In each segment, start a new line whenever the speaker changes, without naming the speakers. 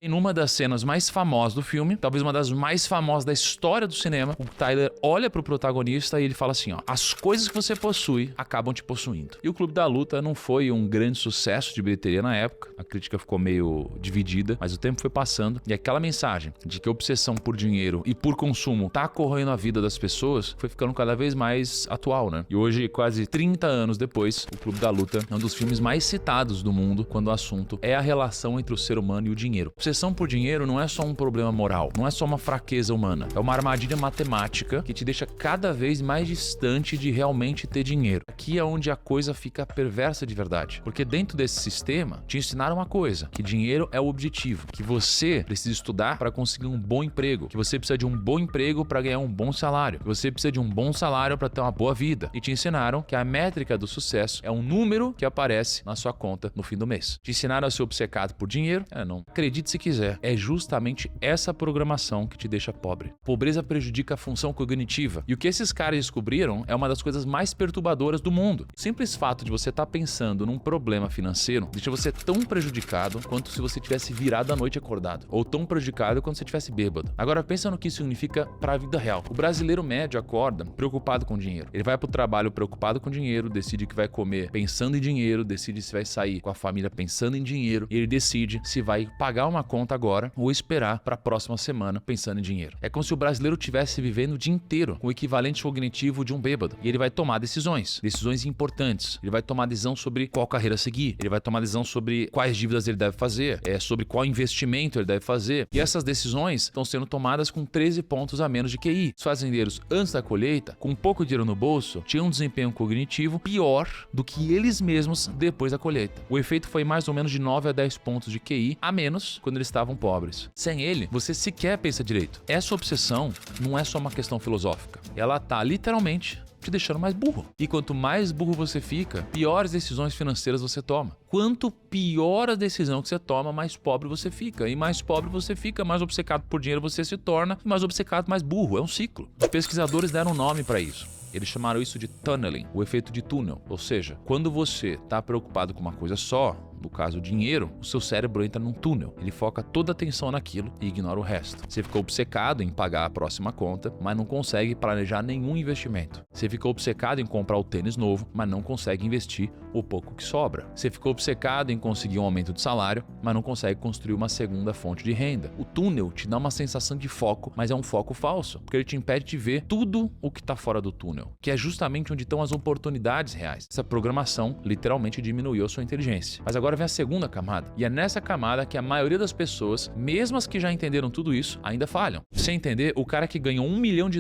Em uma das cenas mais famosas do filme, talvez uma das mais famosas da história do cinema, o Tyler olha pro protagonista e ele fala assim, ó: as coisas que você possui acabam te possuindo. E o Clube da Luta não foi um grande sucesso de bilheteria na época, a crítica ficou meio dividida, mas o tempo foi passando e aquela mensagem de que a obsessão por dinheiro e por consumo tá corroendo a vida das pessoas foi ficando cada vez mais atual, né? E hoje, quase 30 anos depois, o Clube da Luta é um dos filmes mais citados do mundo quando o assunto é a relação entre o ser humano e o dinheiro. Obsessão por dinheiro não é só um problema moral, não é só uma fraqueza humana, é uma armadilha matemática que te deixa cada vez mais distante de realmente ter dinheiro. Aqui é onde a coisa fica perversa de verdade, porque dentro desse sistema te ensinaram uma coisa, que dinheiro é o objetivo, que você precisa estudar para conseguir um bom emprego, que você precisa de um bom emprego para ganhar um bom salário, que você precisa de um bom salário para ter uma boa vida, e te ensinaram que a métrica do sucesso é um número que aparece na sua conta no fim do mês. Te ensinaram a ser obcecado por dinheiro? Não. Acredite se quiser, é justamente essa programação que te deixa pobre. Pobreza prejudica a função cognitiva, e o que esses caras descobriram é uma das coisas mais perturbadoras do mundo. O simples fato de você estar pensando num problema financeiro deixa você tão prejudicado quanto se você tivesse virado à noite acordado, ou tão prejudicado quanto se tivesse bêbado. Agora pensa no que isso significa para a vida real. O brasileiro médio acorda preocupado com dinheiro. Ele vai pro trabalho preocupado com dinheiro, decide que vai comer pensando em dinheiro, decide se vai sair com a família pensando em dinheiro, e ele decide se vai pagar uma conta agora ou esperar para a próxima semana pensando em dinheiro. É como se o brasileiro estivesse vivendo o dia inteiro com o equivalente cognitivo de um bêbado. E ele vai tomar decisões importantes. Ele vai tomar decisão sobre qual carreira seguir, ele vai tomar decisão sobre quais dívidas ele deve fazer, sobre qual investimento ele deve fazer. E essas decisões estão sendo tomadas com 13 pontos a menos de QI. Os fazendeiros, antes da colheita, com pouco dinheiro no bolso, tinham um desempenho cognitivo pior do que eles mesmos depois da colheita. O efeito foi mais ou menos de 9 a 10 pontos de QI a menos quando eles estavam pobres. Sem ele, você sequer pensa direito. Essa obsessão não é só uma questão filosófica. Ela tá literalmente te deixando mais burro. E quanto mais burro você fica, piores decisões financeiras você toma. Quanto pior a decisão que você toma, mais pobre você fica. E mais pobre você fica, mais obcecado por dinheiro você se torna, e mais obcecado, mais burro. É um ciclo. Os pesquisadores deram um nome para isso. Eles chamaram isso de tunneling, o efeito de túnel. Ou seja, quando você está preocupado com uma coisa só, no caso dinheiro, o seu cérebro entra num túnel. Ele foca toda a atenção naquilo e ignora o resto. Você ficou obcecado em pagar a próxima conta, mas não consegue planejar nenhum investimento. Você ficou obcecado em comprar o tênis novo, mas não consegue investir o pouco que sobra. Você ficou obcecado em conseguir um aumento de salário, mas não consegue construir uma segunda fonte de renda. O túnel te dá uma sensação de foco, mas é um foco falso, porque ele te impede de ver tudo o que está fora do túnel, que é justamente onde estão as oportunidades reais. Essa programação literalmente diminuiu a sua inteligência. Mas agora vem a segunda camada, e é nessa camada que a maioria das pessoas, mesmo as que já entenderam tudo isso, ainda falham. Sem entender, o cara que ganhou $1 milhão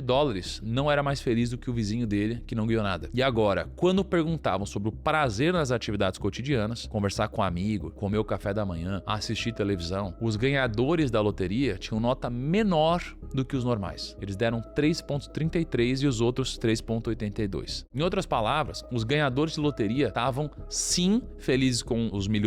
não era mais feliz do que o vizinho dele que não ganhou nada. E agora, quando perguntavam sobre o prazer nas atividades cotidianas, conversar com um amigo, comer o café da manhã, assistir televisão, os ganhadores da loteria tinham nota menor do que os normais. Eles deram 3,33 e os outros 3,82. Em outras palavras, os ganhadores de loteria estavam sim felizes com os $milhões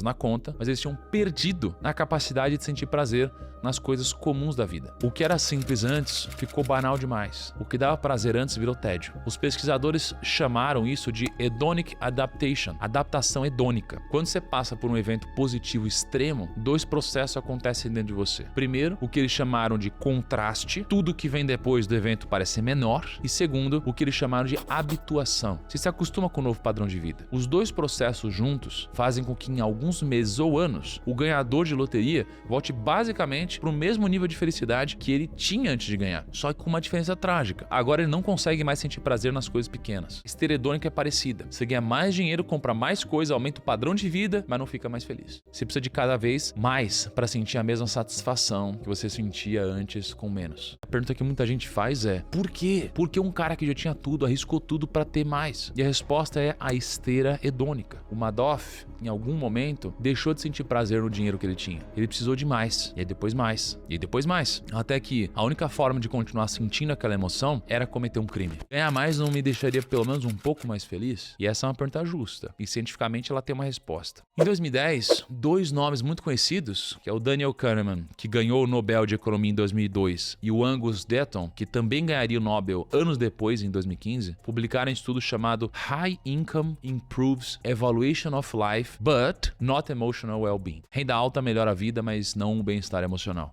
na conta, mas eles tinham perdido na capacidade de sentir prazer nas coisas comuns da vida. O que era simples antes ficou banal demais. O que dava prazer antes virou tédio. Os pesquisadores chamaram isso de hedonic adaptation, adaptação hedônica. Quando você passa por um evento positivo extremo, dois processos acontecem dentro de você. Primeiro, o que eles chamaram de contraste, tudo que vem depois do evento parece menor. E segundo, o que eles chamaram de habituação. Você se acostuma com o novo padrão de vida. Os dois processos juntos fazem com que em alguns meses ou anos, o ganhador de loteria volte basicamente para o mesmo nível de felicidade que ele tinha antes de ganhar, só que com uma diferença trágica. Agora ele não consegue mais sentir prazer nas coisas pequenas. Esteira hedônica é parecida. Você ganha mais dinheiro, compra mais coisa, aumenta o padrão de vida, mas não fica mais feliz. Você precisa de cada vez mais para sentir a mesma satisfação que você sentia antes com menos. A pergunta que muita gente faz é: por quê? Por que um cara que já tinha tudo arriscou tudo para ter mais? E a resposta é a esteira hedônica. O Madoff, em algum momento, deixou de sentir prazer no dinheiro que ele tinha. Ele precisou de mais, e aí depois mais, e aí depois mais. Até que a única forma de continuar sentindo aquela emoção era cometer um crime. Ganhar mais não me deixaria pelo menos um pouco mais feliz? E essa é uma pergunta justa, e cientificamente ela tem uma resposta. Em 2010, dois nomes muito conhecidos, que é o Daniel Kahneman, que ganhou o Nobel de Economia em 2002, e o Angus Deaton, que também ganharia o Nobel anos depois, em 2015, publicaram um estudo chamado High Income Improves Evaluation of Life, but but not emotional well-being. Renda alta melhora a vida, mas não o bem-estar emocional.